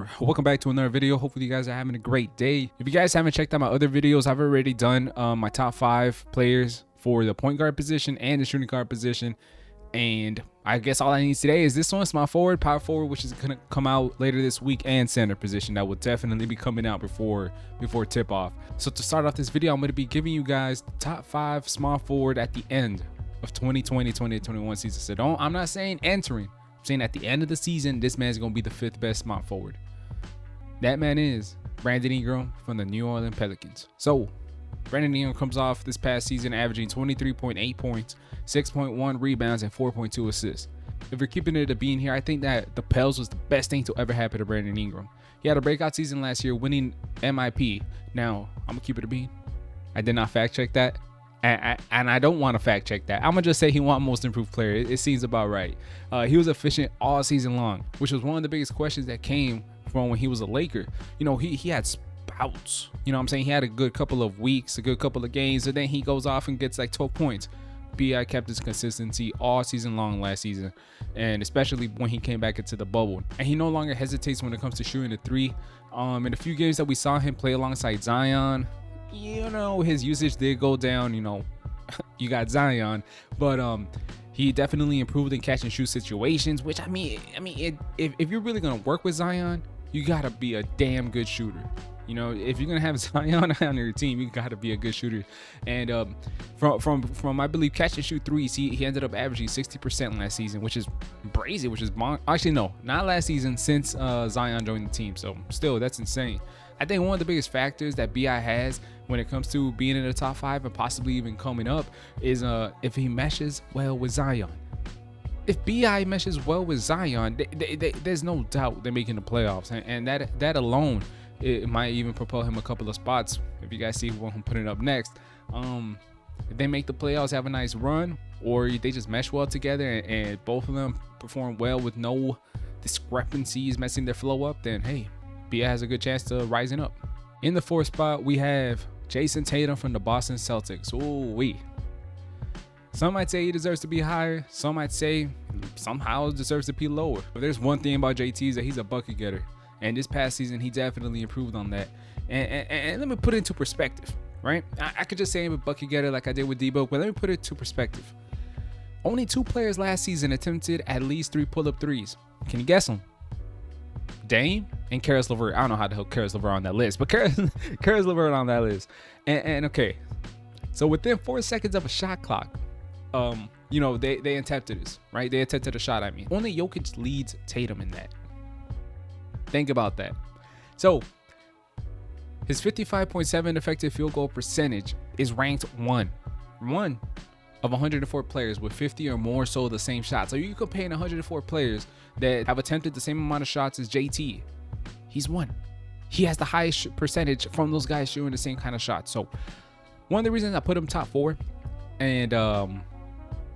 YUUUUUUUR. Welcome back to another video. Hopefully you guys are having a great day. If you guys haven't checked out my other videos, I've already done my top 5 players for the point guard position and the shooting guard position. And I guess all I need today is this one, small forward, power forward, which is gonna come out later this week, and center position that will definitely be coming out before tip off. So to start off this video, I'm gonna be giving you guys the top 5 small forward at the end of 2020-2021 season. So I'm not saying entering. I'm saying at the end of the season, this man's gonna be the 5th best small forward. That man is Brandon Ingram from the New Orleans Pelicans. So Brandon Ingram comes off this past season averaging 23.8 points, 6.1 rebounds, and 4.2 assists. If you're keeping it a bean here, I think that the Pels was the best thing to ever happen to Brandon Ingram. He had a breakout season last year, winning MIP. Now, I'm gonna keep it a bean. I did not fact check that. And I don't want to fact check that. I'm gonna just say he won most improved player. It seems about right. He was efficient all season long, which was one of the biggest questions that came from when he was a Laker. You know, he had spouts. You know what I'm saying? He had a good couple of weeks, a good couple of games, and then he goes off and gets like 12 points. B.I. kept his consistency all season long last season, and especially when he came back into the bubble. And he no longer hesitates when it comes to shooting the three. In a few games that we saw him play alongside Zion, you know, his usage did go down. You know, you got Zion, but he definitely improved in catch and shoot situations. Which I mean, if you're really gonna work with Zion, you gotta be a damn good shooter. You know, if you're gonna have Zion on your team, you gotta be a good shooter. And from I believe catch and shoot threes, he ended up averaging 60% last season, which is crazy. Which is actually no, not last season, since Zion joined the team. So still, that's insane. I think one of the biggest factors that B.I. has when it comes to being in the top 5 and possibly even coming up is if he meshes well with Zion. If B.I. meshes well with Zion, there's no doubt they're making the playoffs, and that alone, it might even propel him a couple of spots. If you guys see who I'm putting up next, if they make the playoffs, have a nice run, or they just mesh well together and both of them perform well with no discrepancies messing their flow up, then hey, B.I. has a good chance to rising up. In the 4th spot, we have Jason Tatum from the Boston Celtics. Ooh-wee. Some might say he deserves to be higher. Some might say somehow deserves to be lower. But there's one thing about JT is that he's a bucket getter. And this past season, he definitely improved on that. And let me put it into perspective, right? I could just say I'm a bucket getter like I did with Debo, but let me put it into perspective. Only 2 players last season attempted at least 3 pull-up threes. Can you guess them? Dame and Karis LeVert. I don't know how the hell Karis LeVert on that list, but Karis LeVert on that list. And okay, so within 4 seconds of a shot clock, you know, they attempted this, right? They attempted a shot. I mean, only Jokic leads Tatum in that. Think about that. So his 55.7 effective field goal percentage is ranked one of 104 players with 50 or more so the same shot. So you compare 104 players that have attempted the same amount of shots as JT. He's one. He has the highest percentage from those guys shooting the same kind of shots. So one of the reasons I put him top 4 and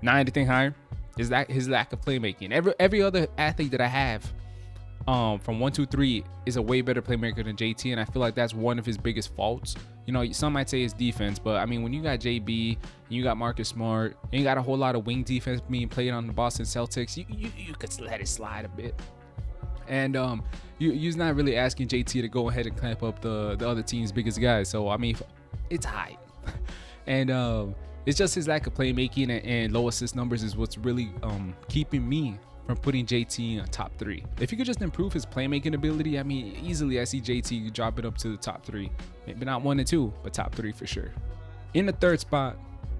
not anything higher is that his lack of playmaking. Every other athlete that I have from 1, 2, 3 is a way better playmaker than JT, and I feel like that's one of his biggest faults. You know, some might say it's defense, but I mean, when you got JB and you got Marcus Smart and you got a whole lot of wing defense being played on the Boston Celtics, you could let it slide a bit. And you're not really asking JT to go ahead and clamp up the other team's biggest guys. So I mean, it's high. And it's just his lack of playmaking and low assist numbers is what's really keeping me from putting JT in a top 3. If you could just improve his playmaking ability, I mean, easily I see JT drop it up to the top 3. Maybe not 1 and 2, but top 3 for sure. In the 3rd spot,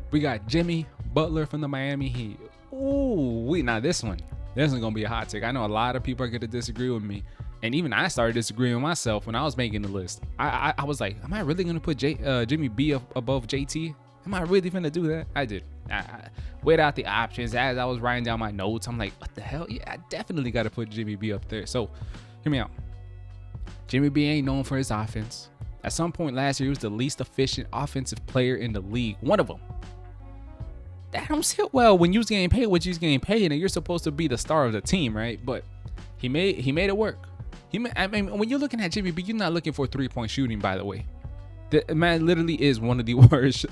we got Jimmy Butler from the Miami Heat. Ooh, now this one's gonna be a hot take. I know a lot of people are gonna disagree with me, and even I started disagreeing with myself when I was making the list. I was like, am I really gonna put Jimmy B above JT? Am I really gonna do that? I did. I weighed out the options as I was writing down my notes. I'm like, what the hell? Yeah, I definitely got to put Jimmy B up there. So, hear me out. Jimmy B ain't known for his offense. At some point last year, he was the least efficient offensive player in the league. One of them. That don't sit well when you was getting paid what you was getting paid, and you're supposed to be the star of the team, right? But he made it work. I mean, when you're looking at Jimmy B, you're not looking for 3-point shooting, by the way. The man literally is one of the worst.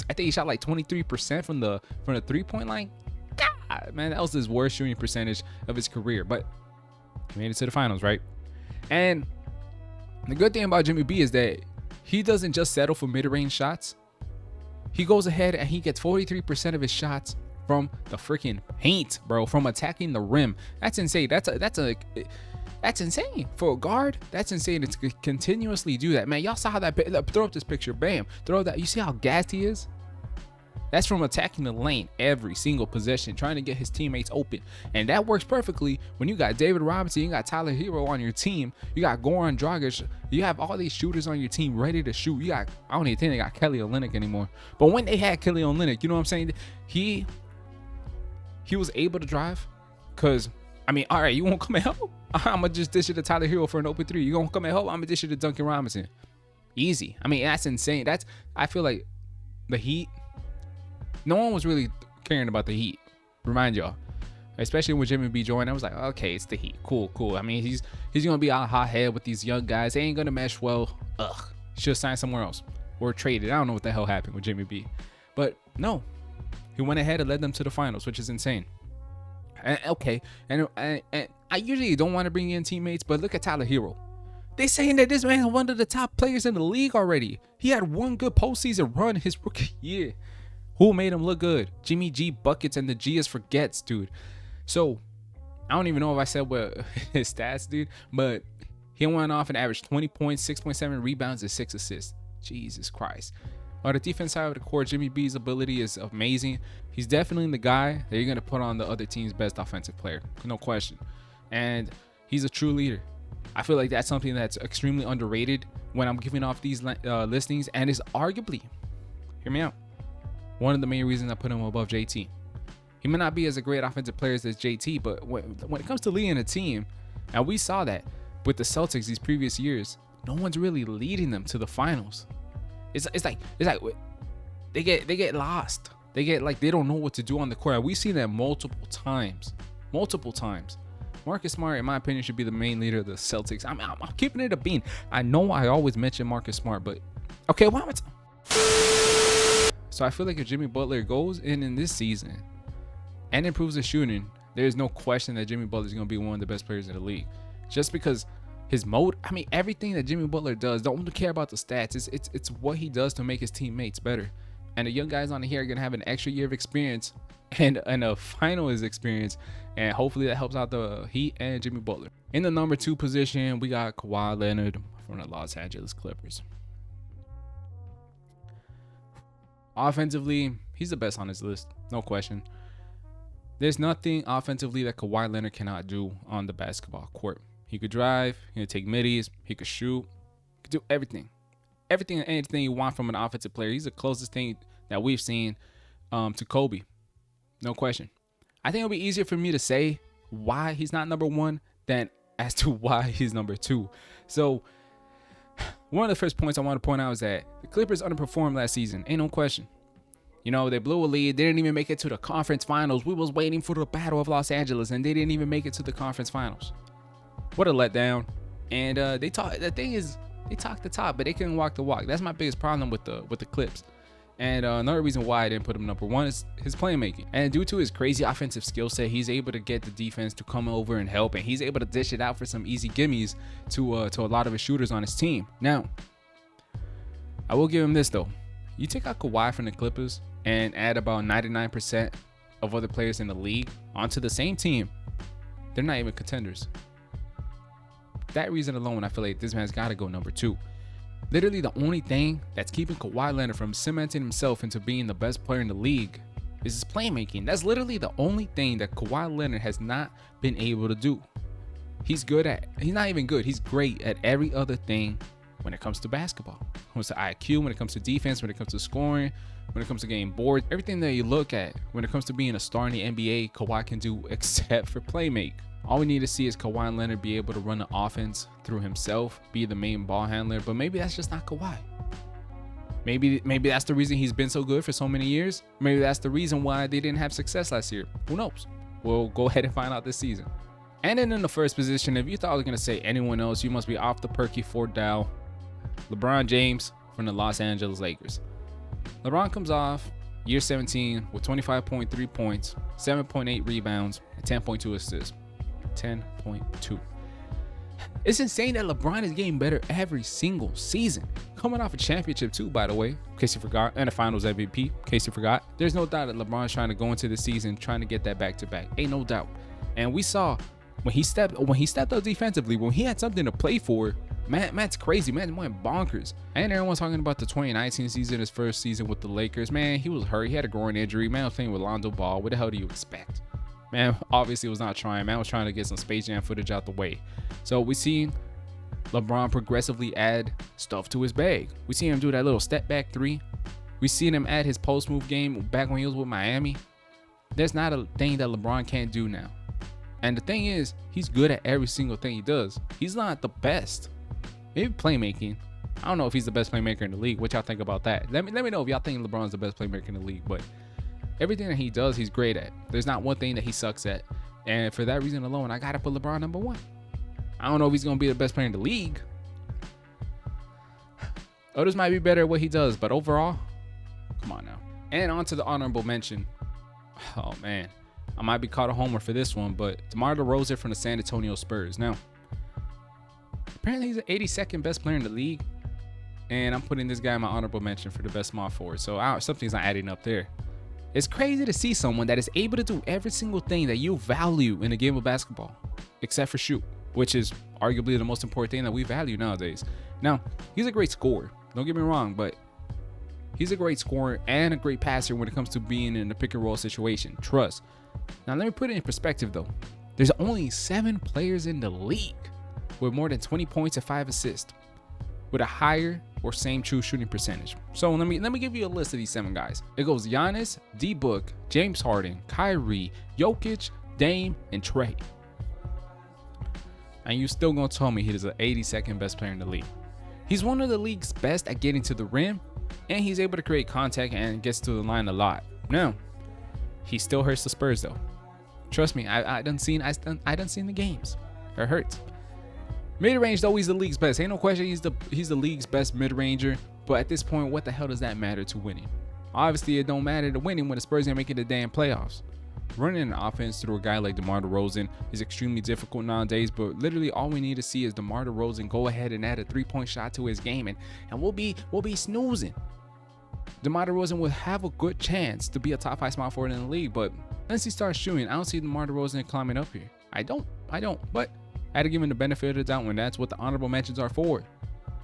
I think he shot like 23% from the 3-point line. God, man, that was his worst shooting percentage of his career. But he made it to the finals, right? And the good thing about Jimmy B is that he doesn't just settle for mid-range shots. He goes ahead and he gets 43% of his shots from the freaking paint, bro, from attacking the rim. That's insane. That's insane for a guard. That's insane to continuously do that, man. Y'all saw how that, throw up this picture, bam, throw that. You see how gassed he is? That's from attacking the lane every single possession, trying to get his teammates open. And that works perfectly when you got David Robinson, you got Tyler Hero on your team, you got Goran Dragic, you have all these shooters on your team ready to shoot. You got, I don't even think they got Kelly Olynyk anymore. But when they had Kelly Olynyk, you know what I'm saying? He was able to drive. Cause I mean, all right, you won't come and help? I'm gonna just dish it to Tyler Hero for an open three. You gonna come and help? I'm gonna dish it to Duncan Robinson. Easy. I mean, that's insane. I feel like the Heat, no one was really caring about the Heat. Remind y'all, especially when Jimmy B joined. I was like, okay, it's the Heat. Cool. I mean, he's gonna be out hot head with these young guys. They ain't gonna mesh well. Ugh. Should sign somewhere else or traded. I don't know what the hell happened with Jimmy B, but no, he went ahead and led them to the finals, which is insane. And I usually don't want to bring in teammates, but look at Tyler Hero. They saying that this man is one of the top players in the league already. He had one good postseason run his rookie year. Who made him look good? Jimmy G buckets, and the G is for gets, dude. So I don't even know if I said what his stats, dude, but he went off and averaged 20 points, 6.7 rebounds, and 6 assists. Jesus Christ. On the defense side of the court, Jimmy B's ability is amazing. He's definitely the guy that you're going to put on the other team's best offensive player. No question. And he's a true leader. I feel like that's something that's extremely underrated when I'm giving off these listings, and is arguably, hear me out, one of the main reasons I put him above JT. He may not be as a great offensive player as JT, but when it comes to leading a team, and we saw that with the Celtics these previous years, no one's really leading them to the finals. It's like they get lost. They get like they don't know what to do on the court. We've seen that multiple times. Marcus Smart, in my opinion, should be the main leader of the Celtics. I'm keeping it a bean. I know I always mention Marcus Smart, but okay, why am I so I feel like if Jimmy Butler goes in this season and improves his shooting, there's no question that Jimmy Butler is going to be one of the best players in the league. Just because his mode, I mean, everything that Jimmy Butler does, don't care about the stats. It's what he does to make his teammates better. And the young guys on here are going to have an extra year of experience and a finals experience. And hopefully that helps out the Heat and Jimmy Butler. In the number 2 position, we got Kawhi Leonard from the Los Angeles Clippers. Offensively, he's the best on his list. No question. There's nothing offensively that Kawhi Leonard cannot do on the basketball court. He could drive, he could take middies, he could shoot, he could do everything. Everything and anything you want from an offensive player. He's the closest thing that we've seen to Kobe. No question. I think it'll be easier for me to say why he's not number 1 than as to why he's number 2. So one of the first points I want to point out is that the Clippers underperformed last season. Ain't no question. You know, they blew a lead. They didn't even make it to the conference finals. We was waiting for the Battle of Los Angeles, and they didn't even make it to the conference finals. What a letdown. And the thing is, they talk the talk, but they couldn't walk the walk. That's my biggest problem with the Clips. And another reason why I didn't put him number 1 is his playmaking. And due to his crazy offensive skill set, he's able to get the defense to come over and help, and he's able to dish it out for some easy gimmies to a lot of his shooters on his team. Now, I will give him this though. You take out Kawhi from the Clippers and add about 99% of other players in the league onto the same team, they're not even contenders. That reason alone, I feel like this man's got to go number 2. Literally the only thing that's keeping Kawhi Leonard from cementing himself into being the best player in the league is his playmaking. That's literally the only thing that Kawhi Leonard has not been able to do. He's not even good. He's great at every other thing when it comes to basketball. When it comes to IQ, when it comes to defense, when it comes to scoring, when it comes to getting boards, everything that you look at when it comes to being a star in the NBA, Kawhi can do except for playmake. All we need to see is Kawhi Leonard be able to run the offense through himself, be the main ball handler, but maybe that's just not Kawhi. Maybe that's the reason he's been so good for so many years. Maybe that's the reason why they didn't have success last year. Who knows? We'll go ahead and find out this season. And then in the first position, if you thought I was going to say anyone else, you must be off the perky for Dow. LeBron James from the Los Angeles Lakers. LeBron comes off year 17 with 25.3 points, 7.8 rebounds, and 10.2 assists. 10.2. It's insane that LeBron is getting better every single season. Coming off a championship too, by the way, in case you forgot, and a finals MVP, in case you forgot. There's no doubt that LeBron's trying to go into the season trying to get that back-to-back. Ain't no doubt. And we saw when he stepped up defensively, when he had something to play for, Matt's crazy. Man went bonkers. And everyone's talking about the 2019 season, his first season with the Lakers. Man, he was hurt. He had a groin injury. Man was playing with Lonzo Ball. What the hell do you expect? Man obviously was not trying. Man was trying to get some Space Jam footage out the way. So we seen LeBron progressively add stuff to his bag. We see him do that little step back three. We seen him add his post move game back when he was with Miami. There's not a thing that LeBron can't do now. And the thing is, he's good at every single thing he does. He's not the best. Maybe playmaking. I don't know if he's the best playmaker in the league. What y'all think about that? Let me know if y'all think LeBron's the best playmaker in the league. But everything that he does, he's great at. There's not one thing that he sucks at. And for that reason alone, I gotta put LeBron number one. I don't know if he's gonna be the best player in the league. Others might be better at what he does, but overall, come on now. And on to the honorable mention. Oh man, I might be caught a homer for this one, but DeMar DeRozan from the San Antonio Spurs. Now, apparently he's the 82nd best player in the league, and I'm putting this guy in my honorable mention for the best small forward. So something's not adding up there. It's crazy to see someone that is able to do every single thing that you value in a game of basketball, except for shoot, which is arguably the most important thing that we value nowadays. Now, he's a great scorer. Don't get me wrong, but he's a great scorer and a great passer when it comes to being in a pick and roll situation. Trust. Now, let me put it in perspective, though. There's only 7 players in the league with more than 20 points and 5 assists with a higher or same true shooting percentage. So let me give you a list of these 7 guys. It goes Giannis, D-Book, James Harden, Kyrie, Jokic, Dame, and Trey. And you still gonna tell me he is the 82nd best player in the league. He's one of the league's best at getting to the rim, and he's able to create contact and gets to the line a lot. Now, he still hurts the Spurs though. Trust me, I done seen the games. It hurts. Mid-range though, he's the league's best. Ain't no question he's the league's best mid-ranger. But at this point, what the hell does that matter to winning? Obviously, it don't matter to winning when the Spurs ain't making the damn playoffs. Running an offense through a guy like DeMar DeRozan is extremely difficult nowadays, but literally all we need to see is DeMar DeRozan go ahead and add a 3-point shot to his game, and we'll be snoozing. DeMar DeRozan will have a good chance to be a top 5 small forward in the league, but once he starts shooting, I don't see DeMar DeRozan climbing up here. I don't, but I had to give him the benefit of the doubt when that's what the honorable mentions are for.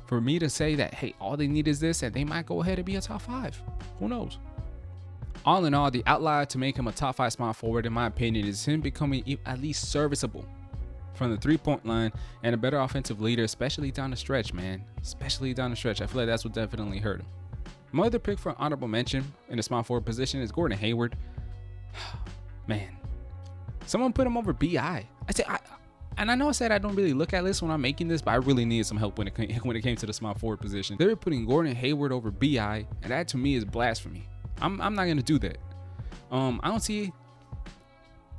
For me to say that, hey, all they need is this, and they might go ahead and be a top 5. Who knows? All in all, the outlier to make him a top 5 small forward, in my opinion, is him becoming at least serviceable from the 3-point line and a better offensive leader, especially down the stretch, man. Especially down the stretch. I feel like that's what definitely hurt him. My other pick for an honorable mention in the small forward position is Gordon Hayward. Man, someone put him over BI. And I know I said I don't really look at this when I'm making this, but I really needed some help when it came to the small forward position. They were putting Gordon Hayward over BI, and that to me is blasphemy. I'm not gonna do that. I don't see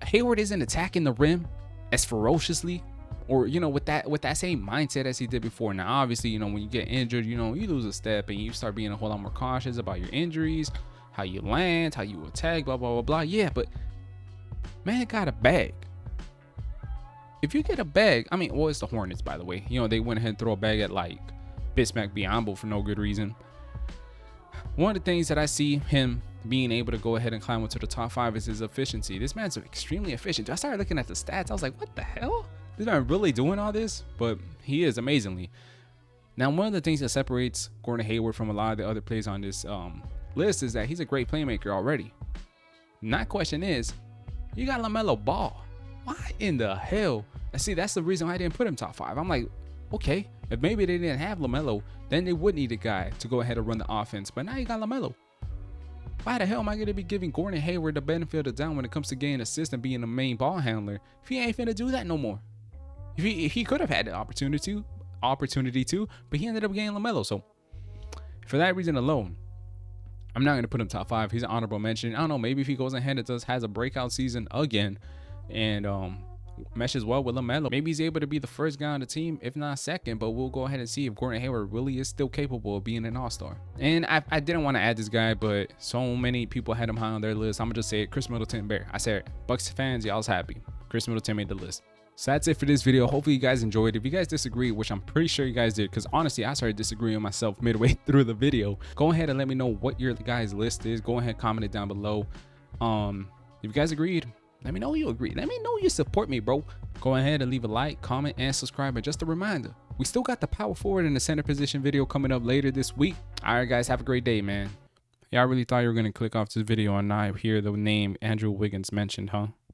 Hayward isn't attacking the rim as ferociously, or with that same mindset as he did before. Now, obviously, when you get injured, you lose a step and you start being a whole lot more cautious about your injuries, how you land, how you attack, blah blah blah blah. Yeah, but man got a bag. If you get a bag, it's the Hornets, by the way. They went ahead and throw a bag at like Bismack Biyombo for no good reason. One of the things that I see him being able to go ahead and climb into the top 5 is his efficiency. This man's extremely efficient. I started looking at the stats. I was like, what the hell? This man really doing all this? But he is amazingly. Now, one of the things that separates Gordon Hayward from a lot of the other players on this list is that he's a great playmaker already. Now, question is, you got LaMelo Ball. Why in the hell? See, that's the reason why I didn't put him top 5. I'm like, okay, if maybe they didn't have LaMelo, then they would need a guy to go ahead and run the offense. But now you got LaMelo. Why the hell am I going to be giving Gordon Hayward the benefit of the doubt when it comes to getting assists and being the main ball handler if he ain't finna do that no more? If he could have had the opportunity to, but he ended up getting LaMelo. So for that reason alone, I'm not going to put him top 5. He's an honorable mention. I don't know, maybe if he goes ahead and has a breakout season again and meshes well with LaMelo, maybe he's able to be the first guy on the team, if not second. But we'll go ahead and see if Gordon Hayward really is still capable of being an all-star. And I didn't want to add this guy, but so many people had him high on their list. I'm gonna just say it. Chris Middleton Bear. I said, Bucks fans, y'all's happy. Chris Middleton made the list. So that's it for this video. Hopefully you guys enjoyed. If you guys disagree, which I'm pretty sure you guys did, because honestly I started disagreeing with myself midway through the video, go ahead and let me know what your guys list is. Go ahead, comment it down below. If you guys agreed, let me know you agree. Let me know you support me, bro. Go ahead and leave a like, comment, and subscribe. And just a reminder, we still got the power forward in the center position video coming up later this week. All right guys, have a great day, man. Y'all really thought you were gonna click off this video and not hear the name Andrew Wiggins mentioned, huh?